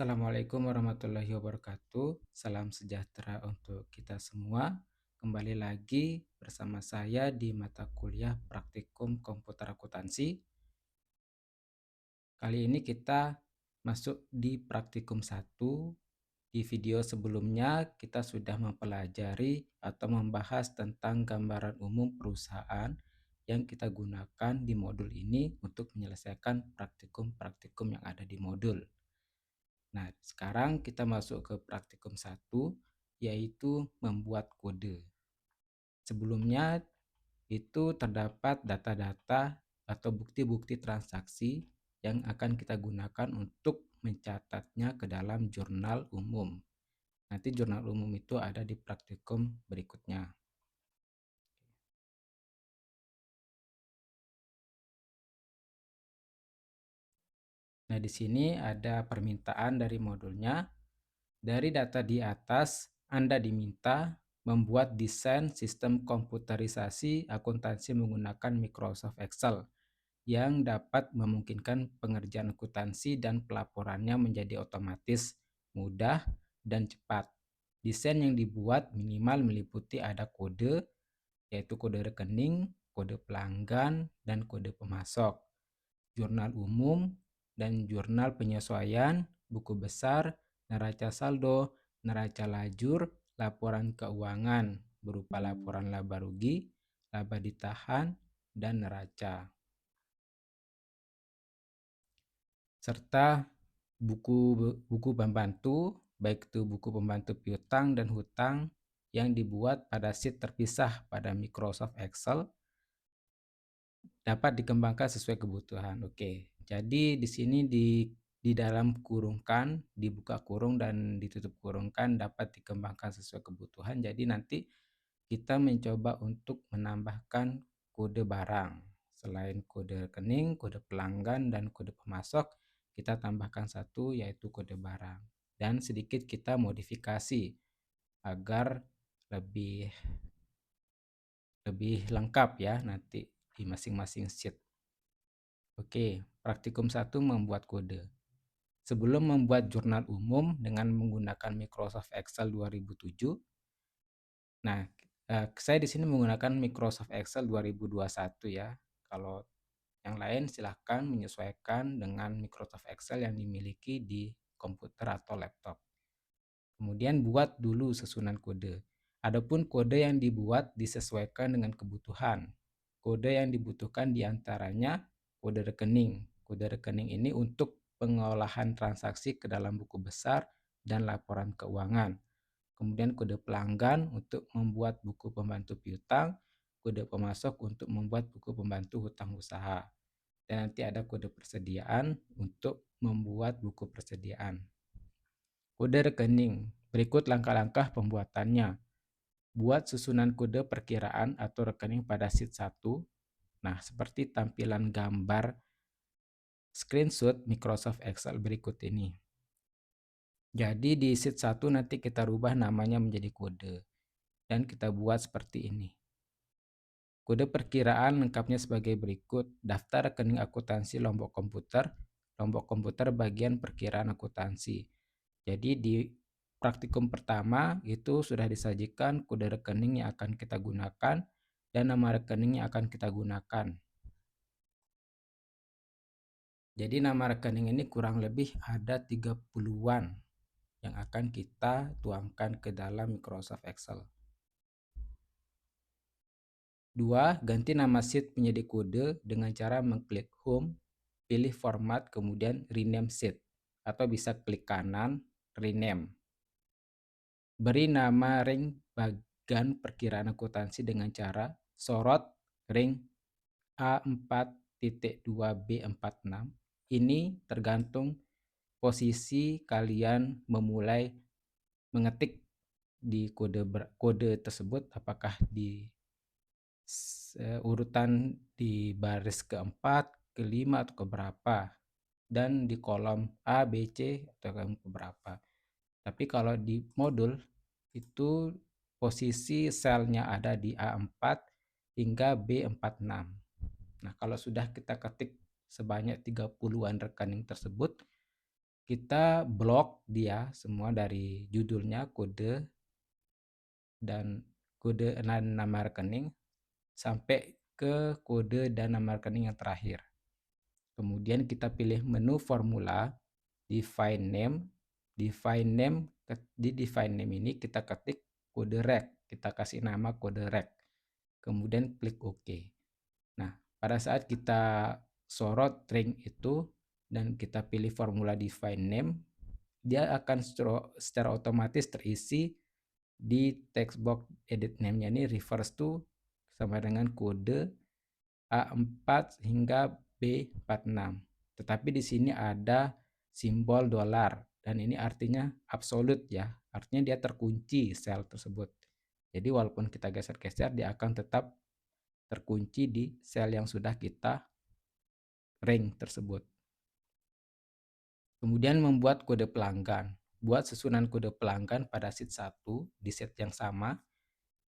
Assalamualaikum warahmatullahi wabarakatuh. Salam sejahtera untuk kita semua. Kembali lagi bersama saya di mata kuliah Praktikum Komputer Akuntansi. Kali ini kita masuk di Praktikum 1. Di video sebelumnya kita sudah mempelajari atau membahas tentang gambaran umum perusahaan yang kita gunakan di modul ini untuk menyelesaikan praktikum-praktikum yang ada di modul. Nah, sekarang kita masuk ke praktikum 1, yaitu membuat kode. Sebelumnya itu terdapat data-data atau bukti-bukti transaksi yang akan kita gunakan untuk mencatatnya ke dalam jurnal umum. Nanti jurnal umum itu ada di praktikum berikutnya. Nah, di sini ada permintaan dari modulnya. Dari data di atas, Anda diminta membuat desain sistem komputerisasi akuntansi menggunakan Microsoft Excel yang dapat memungkinkan pengerjaan akuntansi dan pelaporannya menjadi otomatis, mudah, dan cepat. Desain yang dibuat minimal meliputi ada kode, yaitu kode rekening, kode pelanggan, dan kode pemasok, jurnal umum, dan jurnal penyesuaian, buku besar, neraca saldo, neraca lajur, laporan keuangan berupa laporan laba rugi, laba ditahan, dan neraca. Serta buku pembantu, baik itu buku pembantu piutang dan hutang yang dibuat pada sheet terpisah pada Microsoft Excel dapat dikembangkan sesuai kebutuhan. Oke, jadi di sini di dalam kurungkan, dibuka kurung dan ditutup kurungkan dapat dikembangkan sesuai kebutuhan. Jadi nanti kita mencoba untuk menambahkan kode barang. Selain kode rekening, kode pelanggan, dan kode pemasok, kita tambahkan satu yaitu kode barang. Dan sedikit kita modifikasi agar lebih lengkap ya nanti di masing-masing sheet. Oke, praktikum 1 membuat kode. Sebelum membuat jurnal umum dengan menggunakan Microsoft Excel 2007, nah, saya di sini menggunakan Microsoft Excel 2021 ya. Kalau yang lain silahkan menyesuaikan dengan Microsoft Excel yang dimiliki di komputer atau laptop. Kemudian buat dulu susunan kode. Adapun kode yang dibuat disesuaikan dengan kebutuhan. Kode yang dibutuhkan diantaranya kode rekening. Kode rekening ini untuk pengolahan transaksi ke dalam buku besar dan laporan keuangan. Kemudian kode pelanggan untuk membuat buku pembantu piutang, kode pemasok untuk membuat buku pembantu hutang usaha. Dan nanti ada kode persediaan untuk membuat buku persediaan. Kode rekening. Berikut langkah-langkah pembuatannya. Buat susunan kode perkiraan atau rekening pada sheet 1. Nah, seperti tampilan gambar screenshot Microsoft Excel berikut ini. Jadi di sheet 1 nanti kita rubah namanya menjadi kode. Dan kita buat seperti ini. Kode perkiraan lengkapnya sebagai berikut. Daftar rekening akuntansi Lombok Komputer bagian perkiraan akuntansi. Jadi di praktikum pertama itu sudah disajikan kode rekening yang akan kita gunakan dan nama rekening yang akan kita gunakan. Jadi nama rekening ini kurang lebih ada 30-an yang akan kita tuangkan ke dalam Microsoft Excel. 2. Ganti nama sheet menjadi kode dengan cara mengklik Home, pilih format, kemudian rename sheet. Atau bisa klik kanan, rename. Beri nama ring bagian perkiraan akuntansi dengan cara sorot ring A4.2B46. Ini tergantung posisi kalian memulai mengetik di kode tersebut, apakah di urutan di baris keempat, kelima, atau keberapa, dan di kolom A, B, C, atau yang keberapa. Tapi kalau di modul itu posisi selnya ada di A4 hingga B46. Nah, kalau sudah kita ketik sebanyak 30-an rekening tersebut, kita blok dia semua dari judulnya, kode, dan kode dan nama rekening sampai ke kode dan nama rekening yang terakhir. Kemudian kita pilih menu formula, define name. Di define name ini kita ketik kode rek, kita kasih nama kode rek. Kemudian klik OK. Nah, pada saat kita sorot ring itu dan kita pilih formula define name, dia akan secara otomatis terisi di text box edit name-nya ini reverse to sama dengan kode A4 hingga B46. Tetapi di sini ada simbol dolar dan ini artinya absolut ya. Artinya dia terkunci sel tersebut. Jadi walaupun kita geser-geser dia akan tetap terkunci di sel yang sudah kita ring tersebut. Kemudian membuat kode pelanggan. Buat susunan kode pelanggan pada sheet 1 di set yang sama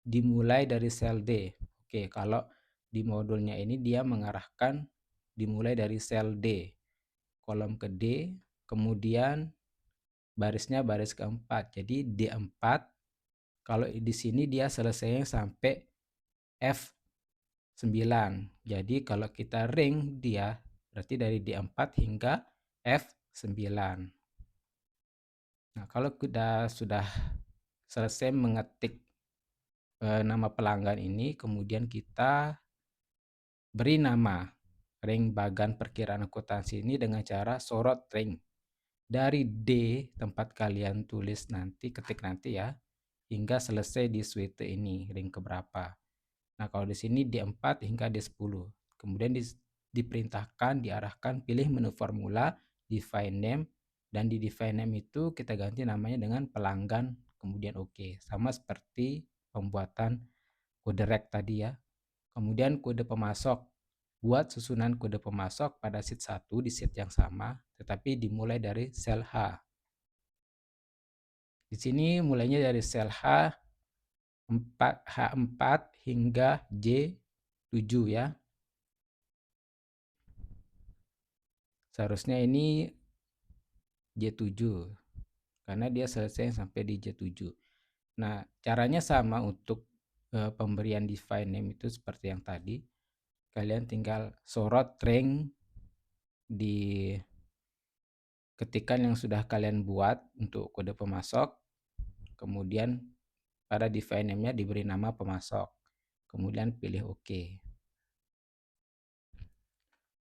dimulai dari sel D. Oke, kalau di modulnya ini dia mengarahkan dimulai dari sel D, kolom ke D, kemudian barisnya baris keempat. Jadi D4, kalau di sini dia selesainya sampai F9. Jadi kalau kita ring dia berarti dari D4 hingga F9. Nah, kalau kita sudah selesai mengetik nama pelanggan ini, kemudian kita beri nama ring bagan perkiraan akuntansi ini dengan cara sorot ring dari D tempat kalian tulis nanti, ketik nanti ya, hingga selesai di suite ini, ring keberapa. Nah, kalau di sini D4 hingga D10. Kemudian diperintahkan, diarahkan pilih menu formula, define name, dan di define name itu kita ganti namanya dengan pelanggan, kemudian OK. Sama seperti pembuatan kode rek tadi ya. Kemudian kode pemasok. Buat susunan kode pemasok pada sheet 1 di sheet yang sama, tetapi dimulai dari sel H. Di sini mulainya dari sel H4 hingga J7 ya. Seharusnya ini J7 karena dia selesai sampai di J7. Nah, caranya sama untuk pemberian define name itu seperti yang tadi. Kalian tinggal sorot ring di ketikan yang sudah kalian buat untuk kode pemasok. Kemudian pada define name-nya diberi nama pemasok. Kemudian pilih OK.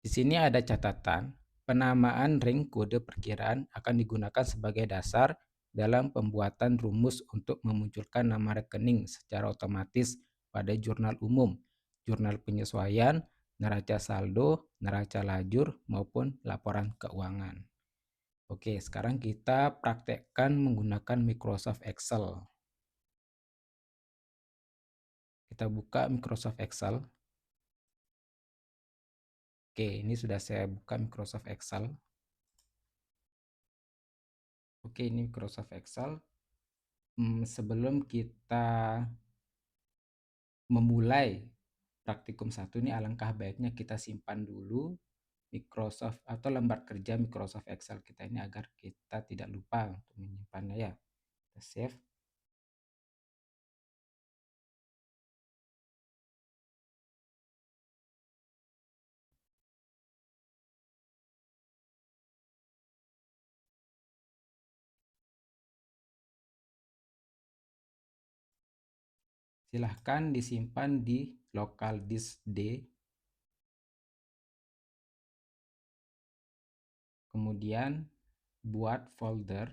Di sini ada catatan, penamaan ring kode perkiraan akan digunakan sebagai dasar dalam pembuatan rumus untuk memunculkan nama rekening secara otomatis pada jurnal umum, jurnal penyesuaian, neraca saldo, neraca lajur, maupun laporan keuangan. Oke, sekarang kita praktekkan menggunakan Microsoft Excel. Kita buka Microsoft Excel. Oke, ini sudah saya buka Microsoft Excel. Oke, ini Microsoft Excel. Sebelum kita memulai praktikum 1 ini alangkah baiknya kita simpan dulu Microsoft atau lembar kerja Microsoft Excel kita ini agar kita tidak lupa untuk menyimpannya ya. Kita save. Silahkan disimpan di local disk D. Kemudian buat folder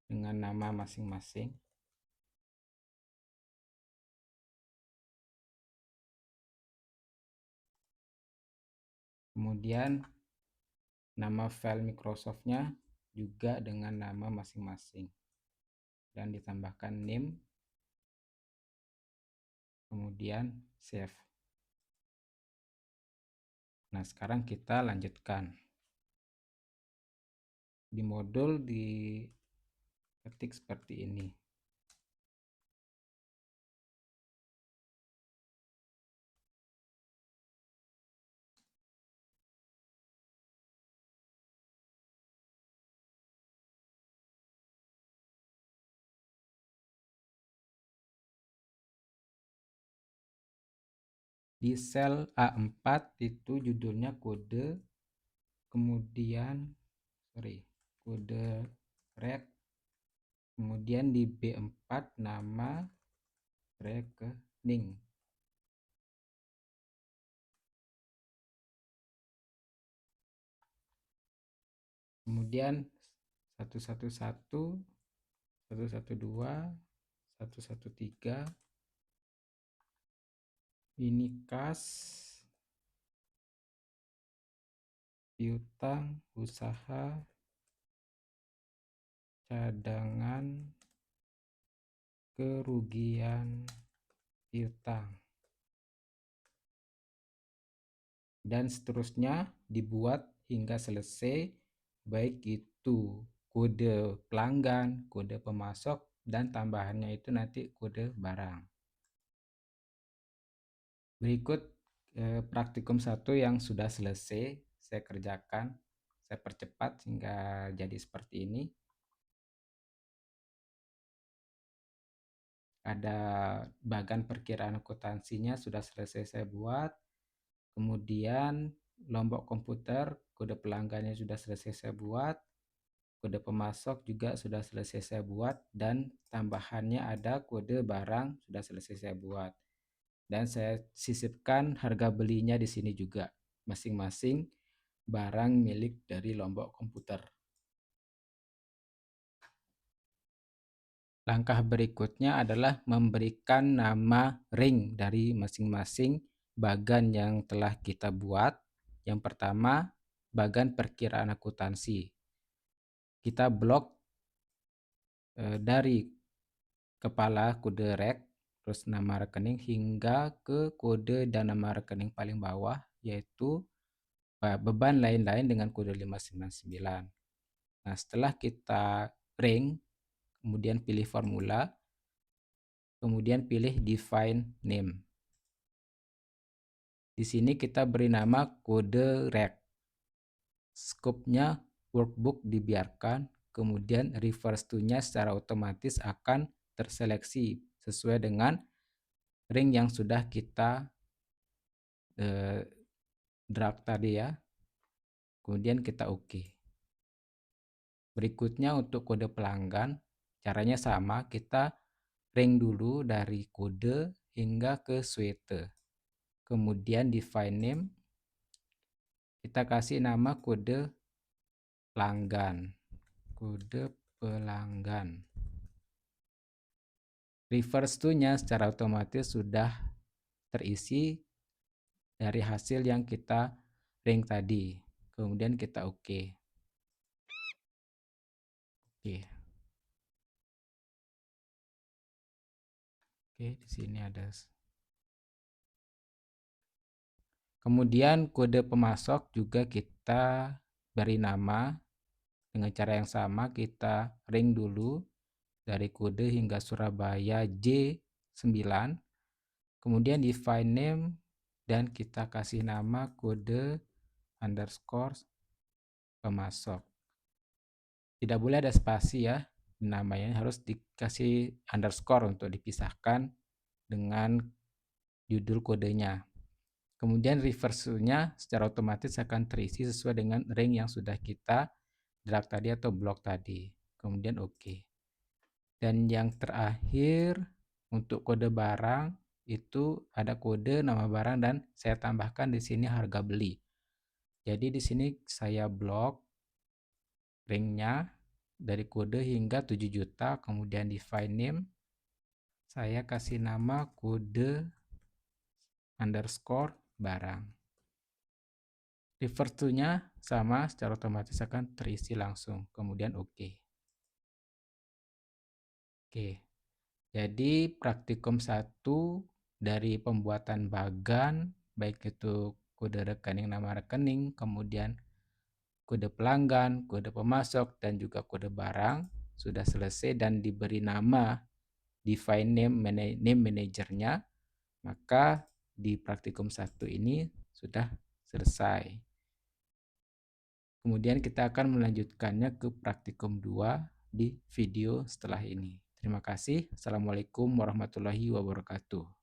dengan nama masing-masing. Kemudian nama file Microsoft-nya juga dengan nama masing-masing. Dan ditambahkan name. Kemudian save. Nah, sekarang kita lanjutkan. Di modul diketik seperti ini. Di sel A4 itu judulnya kode, kemudian kode rek, kemudian di B4 nama rekening. Kemudian 111, 112, 113, ini kas, piutang, usaha, cadangan, kerugian piutang, dan seterusnya dibuat hingga selesai, baik itu kode pelanggan, kode pemasok, dan tambahannya itu nanti kode barang. Berikut praktikum 1 yang sudah selesai saya kerjakan, saya percepat hingga jadi seperti ini. Ada bagan perkiraan akuntansinya sudah selesai saya buat. Kemudian lombok komputer, kode pelanggannya sudah selesai saya buat. Kode pemasok juga sudah selesai saya buat, dan tambahannya ada kode barang sudah selesai saya buat. Dan saya sisipkan harga belinya di sini juga, masing-masing barang milik dari lombok komputer. Langkah berikutnya adalah memberikan nama ring dari masing-masing bagan yang telah kita buat. Yang pertama, bagan perkiraan akuntansi. Kita blok dari kepala kode rek, terus nama rekening hingga ke kode dan nama rekening paling bawah, yaitu beban lain-lain dengan kode 599. Nah, setelah kita ring, kemudian pilih formula, kemudian pilih define name. Di sini kita beri nama kode rek. Scope-nya workbook dibiarkan, kemudian reverse to-nya secara otomatis akan terseleksi sesuai dengan ring yang sudah kita drag tadi ya. Kemudian kita oke. Berikutnya untuk kode pelanggan, caranya sama, kita ring dulu dari kode hingga ke suite. Kemudian define name, kita kasih nama kode pelanggan. Kode pelanggan. Reverse to-nya secara otomatis sudah terisi dari hasil yang kita ring tadi. Kemudian kita oke. Oke, di sini ada. Kemudian kode pemasok juga kita beri nama dengan cara yang sama, kita ring dulu dari kode hingga Surabaya J9. Kemudian define name dan kita kasih nama kode underscore pemasok. Tidak boleh ada spasi ya, namanya harus dikasih underscore untuk dipisahkan dengan judul kodenya. Kemudian reverse-nya secara otomatis akan terisi sesuai dengan ring yang sudah kita drag tadi atau blok tadi. Kemudian oke. Dan yang terakhir untuk kode barang itu ada kode nama barang dan saya tambahkan di sini harga beli. Jadi di sini saya blok ringnya dari kode hingga 7 juta, kemudian define name, saya kasih nama kode underscore barang. Reverse to-nya sama, secara otomatis akan terisi langsung, kemudian oke. Oke, jadi praktikum 1 dari pembuatan bagan, baik itu kode rekening, nama rekening, kemudian kode pelanggan, kode pemasok, dan juga kode barang sudah selesai dan diberi nama define name manajernya, maka di praktikum 1 ini sudah selesai. Kemudian kita akan melanjutkannya ke praktikum 2 di video setelah ini. Terima kasih. Assalamualaikum warahmatullahi wabarakatuh.